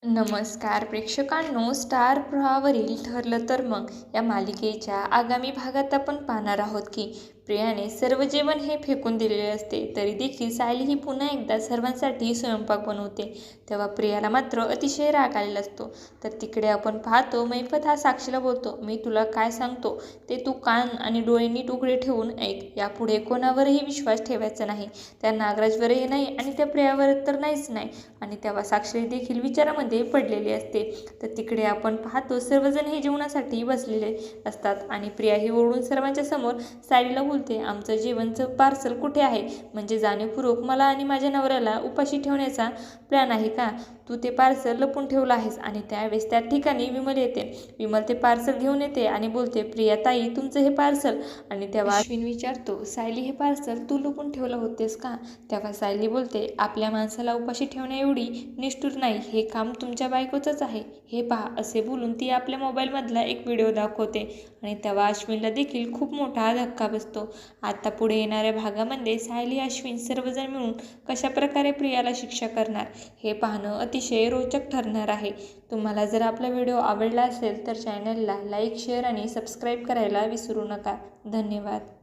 नमस्कार प्रेक्षकांनो, स्टार प्रवाहावरील ठरलं तर मग या मालिकेच्या आगामी भागात आपण पाहणार आहोत की प्रियाने सर्व जेवण हे फेकून दिलेले असते तरी देखील सायली ही पुन्हा एकदा सर्वांसाठी स्वयंपाक बनवते. तेव्हा प्रियाला मात्र अतिशय राग आलेला असतो. तर तिकडे आपण पाहतो मैफत हा साक्षीला बोलतो, मी तुला काय सांगतो ते तू कान आणि डोळे नीट उघडे ठेवून ऐक. यापुढे कोणावरही विश्वास ठेवायचा नाही, त्या नागराजवरही नाही आणि त्या प्रियावर तर नाहीच नाही. आणि तेव्हा साक्षी देखील विचारामध्ये पडलेली असते. तर तिकडे आपण पाहतो सर्वजण हे जेवणासाठी बसलेले असतात आणि प्रिया ही ओरडून सर्वांच्या समोर सायलीला बोलते, आमचं जेवणचं पार्सल कुठे आहे? म्हणजे जाणीवपूर्वक मला आणि माझ्या नवऱ्याला उपाशी ठेवण्याचा प्लॅन आहे का? तू ते पार्सल लपून ठेवलं आहेस. आणि त्यावेळेस त्या ठिकाणी विमल येते. विमल ते पार्सल घेऊन येते आणि बोलते, प्रिया ताई तुमचं हे पार्सल. आणि तेव्हा अश्विन विचारतो, सायली हे पार्सल तू लपून ठेवलं होतेस का? तेव्हा सायली बोलते, आपल्या माणसाला उपाशी ठेवण्या एवढी निष्ठुर नाही, हे काम तुमच्या बायकोचंच आहे, हे पहा. असे बोलून ती आपल्या मोबाईलमधला एक व्हिडिओ दाखवते आणि तेव्हा अश्विनला देखील खूप मोठा धक्का बसतो. आता पुढे येणाऱ्या भागामध्ये सायली अश्विन सर्वजण मिळून कशा प्रकारे प्रियाला शिक्षा करणार हे पाहणं अतिशय रोचक ठरणार आहे. तुम्हाला जर आपला व्हिडिओ आवडला असेल तर चॅनलला लाईक, शेअर आणि सबस्क्राईब करायला विसरू नका. धन्यवाद.